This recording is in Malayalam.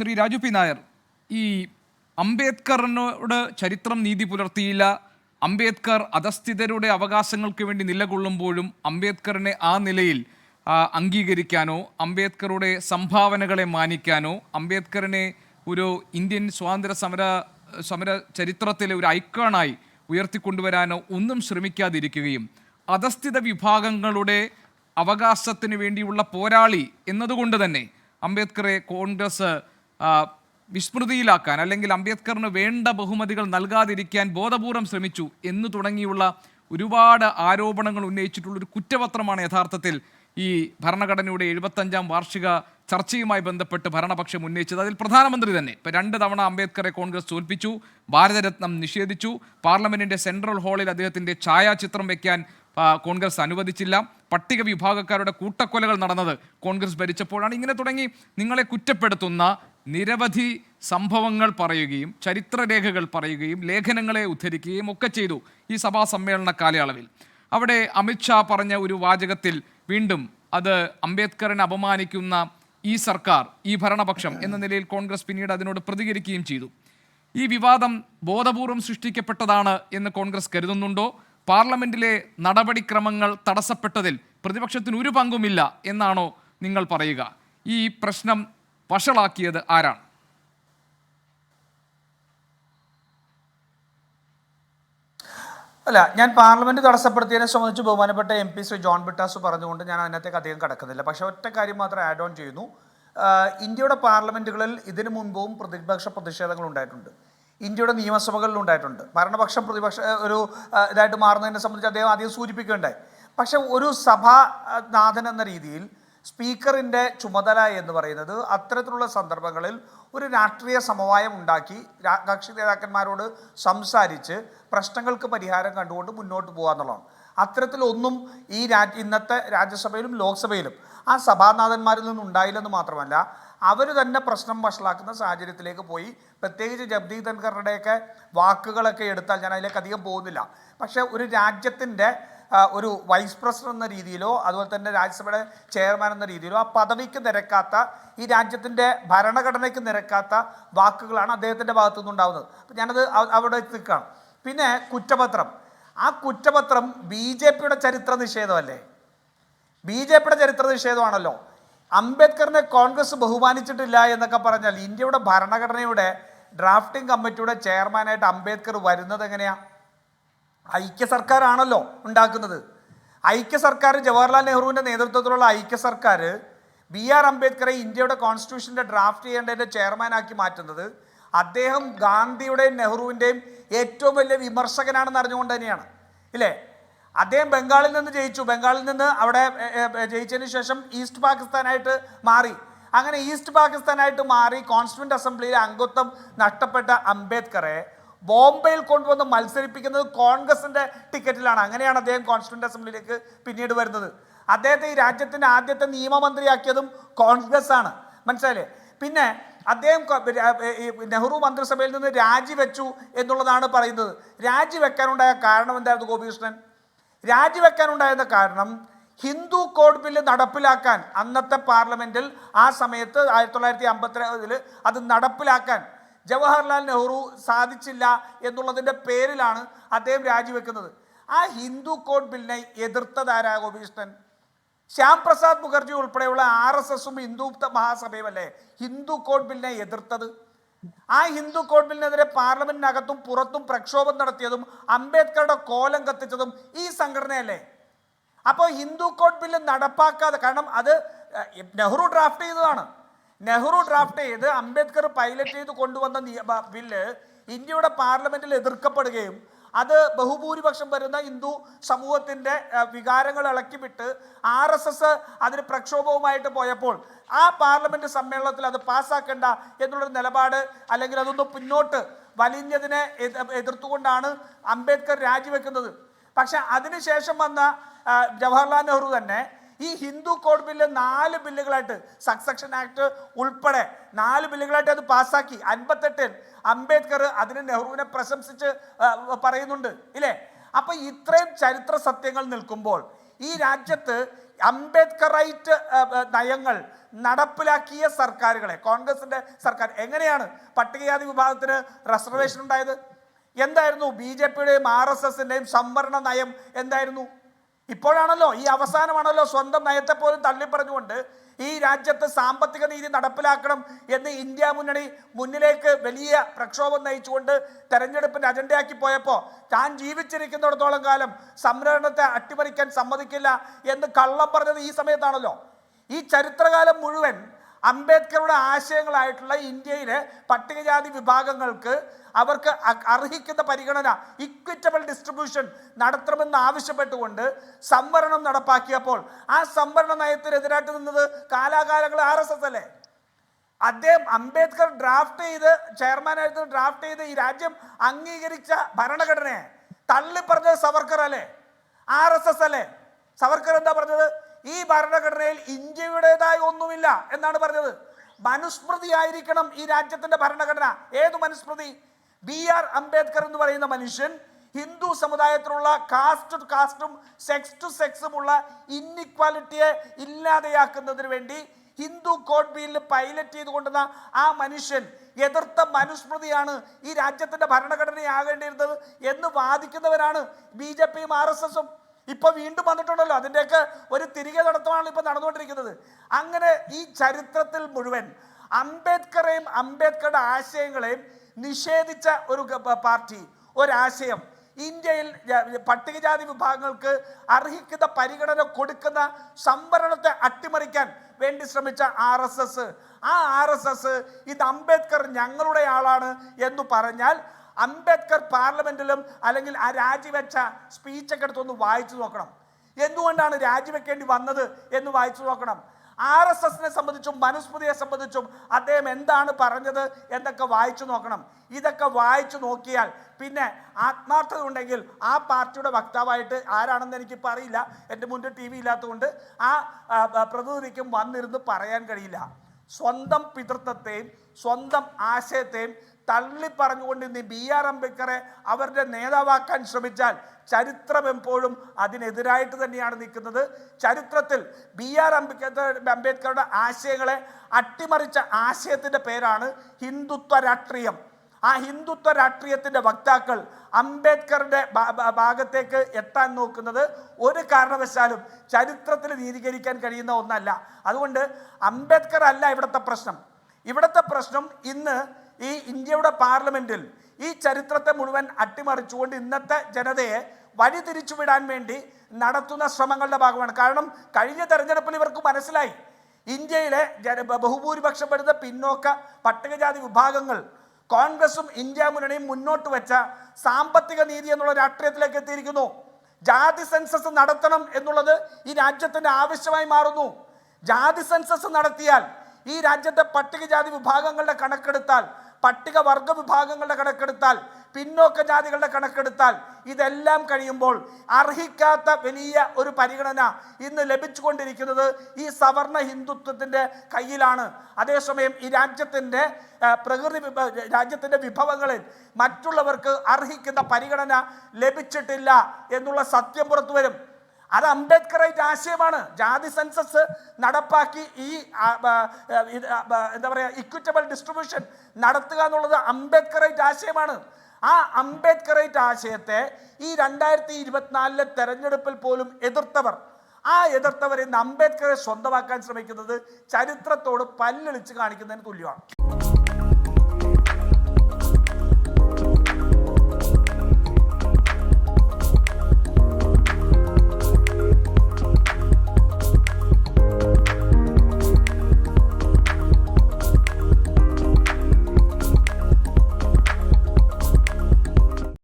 ശ്രീ രാജു പി നായർ, ഈ അംബേദ്കറിനോട് ചരിത്രം നീതി പുലർത്തിയില്ല, അംബേദ്കർ അധസ്ഥിതരുടെ അവകാശങ്ങൾക്ക് വേണ്ടി നിലകൊള്ളുമ്പോഴും അംബേദ്കറിനെ ആ നിലയിൽ അംഗീകരിക്കാനോ അംബേദ്കറുടെ സംഭാവനകളെ മാനിക്കാനോ അംബേദ്കറിനെ ഒരു ഇന്ത്യൻ സ്വാതന്ത്ര്യ സമര ചരിത്രത്തിലെ ഒരു ഐക്കണായി ഉയർത്തിക്കൊണ്ടുവരാനോ ഒന്നും ശ്രമിക്കാതിരിക്കുകയും അധസ്ഥിത വിഭാഗങ്ങളുടെ അവകാശത്തിന് വേണ്ടിയുള്ള പോരാളി എന്നതുകൊണ്ട് തന്നെ അംബേദ്കറെ കോൺഗ്രസ് വിസ്മൃതിയിലാക്കാൻ അല്ലെങ്കിൽ അംബേദ്കറിന് വേണ്ട ബഹുമതികൾ നൽകാതിരിക്കാൻ ബോധപൂർവം ശ്രമിച്ചു എന്ന് തുടങ്ങിയുള്ള ഒരുപാട് ആരോപണങ്ങൾ ഉന്നയിച്ചിട്ടുള്ളൊരു കുറ്റപത്രമാണ് യഥാർത്ഥത്തിൽ ഈ ഭരണഘടനയുടെ 75-ാം വാർഷിക ചർച്ചയുമായി ബന്ധപ്പെട്ട് ഭരണപക്ഷം ഉന്നയിച്ചത്. അതിൽ പ്രധാനമന്ത്രി തന്നെ ഇപ്പോൾ 2 തവണ അംബേദ്കറെ കോൺഗ്രസ് തോൽപ്പിച്ചു, ഭാരതരത്നം നിഷേധിച്ചു, പാർലമെന്റിന്റെ സെൻട്രൽ ഹാളിൽ അദ്ദേഹത്തിന്റെ ഛായാചിത്രം വയ്ക്കാൻ കോൺഗ്രസ് അനുവദിച്ചില്ല, പട്ടിക വിഭാഗക്കാരുടെ കൂട്ടക്കൊലകൾ നടന്നത് കോൺഗ്രസ് ഭരിച്ചപ്പോഴാണ്. ഇങ്ങനെ തുടങ്ങി നിങ്ങളെ കുറ്റപ്പെടുത്തുന്ന നിരവധി സംഭവങ്ങൾ പറയുകയും ചരിത്രരേഖകൾ പറയുകയും ലേഖനങ്ങളെ ഉദ്ധരിക്കുകയും ഒക്കെ ചെയ്തു ഈ സഭാ സമ്മേളന കാലയളവിൽ. അവിടെ അമിത്ഷാ പറഞ്ഞ ഒരു വാചകത്തിൽ വീണ്ടും അത് അംബേദ്കറിനെ അപമാനിക്കുന്ന ഈ സർക്കാർ, ഈ ഭരണപക്ഷം എന്ന നിലയിൽ കോൺഗ്രസ് പിന്നീട് അതിനോട് പ്രതികരിക്കുകയും ചെയ്തു. ഈ വിവാദം ബോധപൂർവം സൃഷ്ടിക്കപ്പെട്ടതാണ് എന്ന് കോൺഗ്രസ് കരുതുന്നുണ്ടോ? പാർലമെന്റിലെ നടപടിക്രമങ്ങൾ തടസ്സപ്പെട്ടതിൽ പ്രതിപക്ഷത്തിന് ഒരു പങ്കുമില്ല എന്നാണോ നിങ്ങൾ പറയുക? ഈ പ്രശ്നം വഷളാക്കിയത് ആരാണ്? അല്ല, ഞാൻ പാർലമെന്റ് തടസ്സപ്പെടുത്തിയതിനെ സംബന്ധിച്ച് ബഹുമാനപ്പെട്ട MP ശ്രീ ജോൺ ബ്രിട്ടാസ് പറഞ്ഞുകൊണ്ട് ഞാൻ അതിനകത്തേക്ക് അധികം കടക്കുന്നില്ല. പക്ഷേ ഒറ്റ കാര്യം മാത്രം ആഡ് ഓൺ ചെയ്യുന്നു. ഇന്ത്യയുടെ പാർലമെന്റുകളിൽ ഇതിനു മുൻപും പ്രതിപക്ഷ പ്രതിഷേധങ്ങൾ ഉണ്ടായിട്ടുണ്ട്. ഇന്ത്യയുടെ നിയമസഭകളിൽ ഉണ്ടായിട്ടുണ്ട്. ഭരണപക്ഷം പ്രതിപക്ഷ ഒരു ഇതായിട്ട് മാറുന്നതിനെ സംബന്ധിച്ച് അദ്ദേഹം ആദ്യം സൂചിപ്പിക്കുകയുണ്ടായി. പക്ഷെ ഒരു സഭാനാഥൻ എന്ന രീതിയിൽ സ്പീക്കറിൻ്റെ ചുമതല എന്ന് പറയുന്നത് അത്തരത്തിലുള്ള സന്ദർഭങ്ങളിൽ ഒരു രാഷ്ട്രീയ സമവായം ഉണ്ടാക്കി കക്ഷി നേതാക്കന്മാരോട് സംസാരിച്ച് പ്രശ്നങ്ങൾക്ക് പരിഹാരം കണ്ടുകൊണ്ട് മുന്നോട്ട് പോകുക എന്നുള്ളതാണ്. അത്തരത്തിലൊന്നും ഈ ഇന്നത്തെ രാജ്യസഭയിലും ലോക്സഭയിലും ആ സഭാനാഥന്മാരിൽ നിന്നും ഉണ്ടായില്ലെന്ന് മാത്രമല്ല, അവർ തന്നെ പ്രശ്നം വഷളാക്കുന്ന സാഹചര്യത്തിലേക്ക് പോയി. പ്രത്യേകിച്ച് ജഗ്ദീപ് ധൻഖറുടെയൊക്കെ വാക്കുകളൊക്കെ എടുത്താൽ ഞാൻ അതിലേക്ക് അധികം പോകുന്നില്ല. പക്ഷേ ഒരു രാജ്യത്തിൻ്റെ ഒരു വൈസ് പ്രസിഡന്റ് എന്ന രീതിയിലോ അതുപോലെ തന്നെ രാജ്യസഭയുടെ ചെയർമാൻ എന്ന രീതിയിലോ ആ പദവിക്ക് നിരക്കാത്ത, ഈ രാജ്യത്തിൻ്റെ ഭരണഘടനയ്ക്ക് നിരക്കാത്ത വാക്കുകളാണ് അദ്ദേഹത്തിൻ്റെ ഭാഗത്തു നിന്നുണ്ടാകുന്നത്. അപ്പം ഞാനത് അവിടെ നിൽക്കുകയാണ്. പിന്നെ കുറ്റപത്രം, ആ കുറ്റപത്രം BJPയുടെ ചരിത്ര നിഷേധമല്ലേ? BJPയുടെ ചരിത്ര നിഷേധമാണല്ലോ. അംബേദ്കറിനെ കോൺഗ്രസ് ബഹുമാനിച്ചിട്ടില്ല എന്നൊക്കെ പറഞ്ഞാൽ ഇന്ത്യയുടെ ഭരണഘടനയുടെ ഡ്രാഫ്റ്റിംഗ് കമ്മിറ്റിയുടെ ചെയർമാനായിട്ട് അംബേദ്കർ വരുന്നത് എങ്ങനെയാണ്? ഐക്യ സർക്കാരാണല്ലോ ഉണ്ടാക്കുന്നത്. ഐക്യ സർക്കാർ, ജവഹർലാൽ നെഹ്റുവിൻ്റെ നേതൃത്വത്തിലുള്ള ഐക്യ സർക്കാർ BR അംബേദ്കറെ ഇന്ത്യയുടെ കോൺസ്റ്റിറ്റ്യൂഷൻ്റെ ഡ്രാഫ്റ്റ് ചെയ്യേണ്ടതിൻ്റെ ചെയർമാനാക്കി മാറ്റുന്നത് അദ്ദേഹം ഗാന്ധിയുടെയും നെഹ്റുവിൻ്റെയും ഏറ്റവും വലിയ വിമർശകനാണെന്ന് അറിഞ്ഞുകൊണ്ട് തന്നെയാണ്, ഇല്ലേ? അദ്ദേഹം ബംഗാളിൽ നിന്ന് ജയിച്ചു. ബംഗാളിൽ നിന്ന് അവിടെ ജയിച്ചതിന് ശേഷം ഈസ്റ്റ് പാകിസ്ഥാനായിട്ട് മാറി. അങ്ങനെ ഈസ്റ്റ് പാകിസ്ഥാനായിട്ട് മാറി കോൺസ്റ്റിറ്റ്യൂവൻ്റ് അസംബ്ലിയിലെ അംഗത്വം നഷ്ടപ്പെട്ട അംബേദ്കറെ ബോംബെയിൽ കൊണ്ടുവന്ന് മത്സരിപ്പിക്കുന്നത് കോൺഗ്രസിൻ്റെ ടിക്കറ്റിലാണ്. അങ്ങനെയാണ് അദ്ദേഹം കോൺസ്റ്റിറ്റ്യൂവൻ്റ് അസംബ്ലിയിലേക്ക് പിന്നീട് വരുന്നത്. അദ്ദേഹത്തെ ഈ രാജ്യത്തിൻ്റെ ആദ്യത്തെ നിയമമന്ത്രിയാക്കിയതും കോൺഗ്രസ് ആണ്, മനസ്സിലായില്ലേ? പിന്നെ അദ്ദേഹം നെഹ്റു മന്ത്രിസഭയിൽ നിന്ന് രാജിവെച്ചു എന്നുള്ളതാണ് പറയുന്നത്. രാജിവെക്കാനുണ്ടായ കാരണം എന്തായിരുന്നു ഗോപികൃഷ്ണൻ? രാജിവെക്കാനുണ്ടായിരുന്ന കാരണം ഹിന്ദു കോഡ് ബില്ല് നടപ്പിലാക്കാൻ അന്നത്തെ പാർലമെന്റിൽ ആ സമയത്ത് 1952 അത് നടപ്പിലാക്കാൻ ജവഹർലാൽ നെഹ്റു സാധിച്ചില്ല എന്നുള്ളതിൻ്റെ പേരിലാണ് അദ്ദേഹം രാജിവെക്കുന്നത്. ആ ഹിന്ദു കോഡ് ബില്ലിനെ എതിർത്തതാരാ ഗോപികൃഷ്ണൻ? ശ്യാം പ്രസാദ് മുഖർജി ഉൾപ്പെടെയുള്ള RSSും ഹിന്ദു മഹാസഭയും അല്ലേ ഹിന്ദു കോഡ് ബില്ലിനെ എതിർത്തത്? ആ ഹിന്ദു കോഡ് ബില്ലിനെതിരെ പാർലമെന്റിനകത്തും പുറത്തും പ്രക്ഷോഭം നടത്തിയതും അംബേദ്കറുടെ കോലം കത്തിച്ചതും ഈ സംഘടനയല്ലേ? അപ്പോൾ ഹിന്ദു കോഡ് ബില്ല് നടപ്പാക്കാതെ, കാരണം അത് നെഹ്റു ഡ്രാഫ്റ്റ് ചെയ്തതാണ്. നെഹ്റു ഡ്രാഫ്റ്റ് ചെയ്ത് അംബേദ്കർ പൈലറ്റ് ചെയ്ത് കൊണ്ടുവന്ന ബില്ല് ഇന്ത്യയുടെ പാർലമെന്റിൽ എതിർക്കപ്പെടുകയും അത് ബഹുഭൂരിപക്ഷം വരുന്ന ഹിന്ദു സമൂഹത്തിൻ്റെ വികാരങ്ങൾ ഇളക്കിവിട്ട് RSS അതിന് പ്രക്ഷോഭവുമായിട്ട് പോയപ്പോൾ ആ പാർലമെന്റ് സമ്മേളനത്തിൽ അത് പാസ്സാക്കേണ്ട എന്നുള്ളൊരു നിലപാട്, അല്ലെങ്കിൽ അതൊന്ന് പിന്നോട്ട് വലിഞ്ഞതിനെ എതിർത്തുകൊണ്ടാണ് അംബേദ്കർ രാജിവെക്കുന്നത്. പക്ഷെ അതിനുശേഷം വന്ന ജവഹർലാൽ നെഹ്റു തന്നെ ഈ ഹിന്ദു കോഡ് ബില്ല് 4 ബില്ലുകളായിട്ട്, സക്സഷൻ ആക്ട് ഉൾപ്പെടെ 4 ബില്ലുകളായിട്ട് അത് പാസ്സാക്കി. 58-ൽ അംബേദ്കർ അതിന് നെഹ്റുവിനെ പ്രശംസിച്ച് പറയുന്നുണ്ട്, ഇല്ലേ? അപ്പോൾ ഇത്രയും ചരിത്ര സത്യങ്ങൾ നിൽക്കുമ്പോൾ ഈ രാജ്യത്ത് അംബേദ്കറൈറ്റ് നയങ്ങൾ നടപ്പിലാക്കിയ സർക്കാരുകളെ, കോൺഗ്രസിന്റെ സർക്കാർ എങ്ങനെയാണ് പട്ടികജാതി വിഭാഗത്തിന് റിസർവേഷൻ ഉണ്ടായത്? എന്തായിരുന്നു BJPയുടെയും RSSന്റെയും സംവരണ നയം? എന്തായിരുന്നു? ഇപ്പോഴാണല്ലോ, ഈ അവസാനമാണല്ലോ സ്വന്തം നയത്തെ പോലും തള്ളിപ്പറഞ്ഞുകൊണ്ട് ഈ രാജ്യത്ത് സാമ്പത്തിക നീതി നടപ്പിലാക്കണം എന്ന് ഇന്ത്യ മുന്നണി മുന്നിലേക്ക് വലിയ പ്രക്ഷോഭം നയിച്ചുകൊണ്ട് തെരഞ്ഞെടുപ്പിന്റെ അജണ്ടയാക്കി പോയപ്പോൾ താൻ ജീവിച്ചിരിക്കുന്നിടത്തോളം കാലം സംവരണത്തെ അട്ടിമറിക്കാൻ സമ്മതിക്കില്ല എന്ന് കള്ളം പറഞ്ഞത് ഈ സമയത്താണല്ലോ. ഈ ചരിത്രകാലം മുഴുവൻ അംബേദ്കറുടെ ആശയങ്ങളായിട്ടുള്ള ഇന്ത്യയിലെ പട്ടികജാതി വിഭാഗങ്ങൾക്ക് അവർക്ക് അർഹിക്കുന്ന പരിഗണന, ഇക്വിറ്റബിൾ ഡിസ്ട്രിബ്യൂഷൻ നടത്തണമെന്ന് ആവശ്യപ്പെട്ടുകൊണ്ട് സംവരണം നടപ്പാക്കിയപ്പോൾ ആ സംവരണ നയത്തിനെതിരായിട്ട് നിന്നത് കാലാകാലങ്ങൾ RSS അല്ലേ? അദ്ദേഹം അംബേദ്കർ ഡ്രാഫ്റ്റ് ചെയ്ത് ചെയർമാനായിട്ട് ഡ്രാഫ്റ്റ് ചെയ്ത് ഈ രാജ്യം അംഗീകരിച്ച ഭരണഘടനയെ തള്ളിപ്പറഞ്ഞത് സവർക്കർ അല്ലേ? RSS അല്ലേ? സവർക്കർ എന്താ പറഞ്ഞത്? ഈ ഭരണഘടനയിൽ ഇന്ത്യയുടേതായ ഒന്നുമില്ല എന്നാണ് പറഞ്ഞത്. മനുസ്മൃതി ആയിരിക്കണം ഈ രാജ്യത്തിന്റെ ഭരണഘടന. ഏതു മനുസ്മൃതി? BR അംബേദ്കർ എന്ന് പറയുന്ന മനുഷ്യൻ ഹിന്ദു സമുദായത്തിലുള്ള കാസ്റ്റും സെക്സ് ടു സെക്സുമുള്ള ഇന്നിക്വാലിറ്റിയെ ഇല്ലാതെയാക്കുന്നതിന് വേണ്ടി ഹിന്ദു കോഡ് ബില്ലിൽ പൈലറ്റ് ചെയ്തുകൊണ്ടുവന്ന ആ മനുഷ്യൻ എതിർത്ത മനുസ്മൃതിയാണ് ഈ രാജ്യത്തിന്റെ ഭരണഘടനയാകേണ്ടിയിരുന്നത് എന്ന് വാദിക്കുന്നവരാണ് BJPയും RSSും. ഇപ്പൊ വീണ്ടും വന്നിട്ടുണ്ടല്ലോ, അതിൻ്റെയൊക്കെ ഒരു തിരികെ നടത്തമാണ് ഇപ്പൊ നടന്നുകൊണ്ടിരിക്കുന്നത്. അങ്ങനെ ഈ ചരിത്രത്തിൽ മുഴുവൻ അംബേദ്കറെയും അംബേദ്കറുടെ ആശയങ്ങളെയും നിഷേധിച്ച ഒരു പാർട്ടി, ഒരാശയം, ഇന്ത്യയിൽ പട്ടികജാതി വിഭാഗങ്ങൾക്ക് അർഹിക്കുന്ന പരിഗണന കൊടുക്കുന്ന സംവരണത്തെ അട്ടിമറിക്കാൻ വേണ്ടി ശ്രമിച്ച RSS, ആ RSS ഇത് അംബേദ്കർ ഞങ്ങളുടെ ആളാണ് എന്ന് പറഞ്ഞാൽ അംബേദ്കർ പാർലമെന്റിലും അല്ലെങ്കിൽ ആ രാജിവെച്ച സ്പീച്ചൊക്കെ എടുത്തൊന്ന് വായിച്ചു നോക്കണം. എന്തുകൊണ്ടാണ് രാജിവെക്കേണ്ടി വന്നത് എന്ന് വായിച്ചു നോക്കണം. RSSനെ സംബന്ധിച്ചും മനുസ്മൃതിയെ സംബന്ധിച്ചും അദ്ദേഹം എന്താണ് പറഞ്ഞത് എന്നൊക്കെ വായിച്ചു നോക്കണം. ഇതൊക്കെ വായിച്ചു നോക്കിയാൽ പിന്നെ ആത്മാർത്ഥത ഉണ്ടെങ്കിൽ ആ പാർട്ടിയുടെ വക്താവായിട്ട് ആരാണെന്ന് എനിക്കിപ്പോൾ അറിയില്ല, എൻ്റെ മുന്നിൽ TV ഇല്ലാത്തതുകൊണ്ട് ആ പ്രതിനിധിക്കും വന്നിരുന്ന് പറയാൻ കഴിയില്ല. സ്വന്തം പിതൃത്വത്തെയും സ്വന്തം ആശയത്തെയും തള്ളിപ്പറഞ്ഞുകൊണ്ട് ഇന്ന് BR അംബേദ്കറെ അവരുടെ നേതാവാക്കാൻ ശ്രമിച്ചാൽ ചരിത്രം എപ്പോഴും അതിനെതിരായിട്ട് തന്നെയാണ് നിൽക്കുന്നത്. ചരിത്രത്തിൽ BR അംബേദ്കറുടെ ആശയങ്ങളെ അട്ടിമറിച്ച ആശയത്തിൻ്റെ പേരാണ് ഹിന്ദുത്വ രാഷ്ട്രീയം. ആ ഹിന്ദുത്വ രാഷ്ട്രീയത്തിൻ്റെ വക്താക്കൾ അംബേദ്കറുടെ ഭാഗത്തേക്ക് എത്താൻ നോക്കുന്നത് ഒരു കാരണവശാലും ചരിത്രത്തിൽ നീതീകരിക്കാൻ കഴിയുന്ന ഒന്നല്ല. അതുകൊണ്ട് അംബേദ്കർ അല്ല ഇവിടുത്തെ പ്രശ്നം. ഇവിടുത്തെ പ്രശ്നം ഇന്ന് ഈ ഇന്ത്യയുടെ പാർലമെന്റിൽ ഈ ചരിത്രത്തെ മുഴുവൻ അട്ടിമറിച്ചുകൊണ്ട് ഇന്നത്തെ ജനതയെ വഴിതിരിച്ചുവിടാൻ വേണ്ടി നടത്തുന്ന ശ്രമങ്ങളുടെ ഭാഗമാണ്. കാരണം കഴിഞ്ഞ തെരഞ്ഞെടുപ്പിൽ ഇവർക്ക് മനസ്സിലായി ഇന്ത്യയിലെ ബഹുഭൂരിപക്ഷം വരുന്ന പിന്നോക്ക പട്ടികജാതി വിഭാഗങ്ങൾ കോൺഗ്രസും ഇന്ത്യ മുന്നണിയും മുന്നോട്ട് വെച്ച സാമ്പത്തിക നീതി എന്നുള്ള രാഷ്ട്രീയത്തിലേക്ക് എത്തിയിരിക്കുന്നു. ജാതി സെൻസസ് നടത്തണം എന്നുള്ളത് ഈ രാജ്യത്തിന്റെ ആവശ്യമായി മാറുന്നു. ജാതി സെൻസസ് നടത്തിയാൽ ഈ രാജ്യത്തെ പട്ടികജാതി വിഭാഗങ്ങളുടെ കണക്കെടുത്താൽ, പട്ടികവർഗ വിഭാഗങ്ങളുടെ കണക്കെടുത്താൽ, പിന്നോക്ക ജാതികളുടെ കണക്കെടുത്താൽ ഇതെല്ലാം കഴിയുമ്പോൾ അർഹിക്കാത്ത വലിയ ഒരു പരിഗണന ഇന്ന് ലഭിച്ചുകൊണ്ടിരിക്കുന്നത് ഈ സവർണ ഹിന്ദുത്വത്തിൻ്റെ കയ്യിലാണ്. അതേസമയം ഈ രാജ്യത്തിൻ്റെ രാജ്യത്തിൻ്റെ വിഭവങ്ങളിൽ മറ്റുള്ളവർക്ക് അർഹിക്കുന്ന പരിഗണന ലഭിച്ചിട്ടില്ല എന്നുള്ള സത്യം പുറത്തു വരും. അത് അംബേദ്കറൈറ്റ് ആശയമാണ്. ജാതി സെൻസസ് നടപ്പാക്കി ഈ എന്താ പറയുക ഇക്വിറ്റബിൾ ഡിസ്ട്രിബ്യൂഷൻ നടത്തുക എന്നുള്ളത് അംബേദ്കറൈറ്റ് ആശയമാണ്. ആ അംബേദ്കറൈറ്റ് ആശയത്തെ ഈ 2024 തെരഞ്ഞെടുപ്പിൽ പോലും എതിർത്തവർ, ആ എതിർത്തവർ ഇന്ന് അംബേദ്കറെ സ്വന്തമാക്കാൻ ശ്രമിക്കുന്നത് ചരിത്രത്തോട് പല്ലിളിച്ച് കാണിക്കുന്നതിന് തുല്യമാണ്.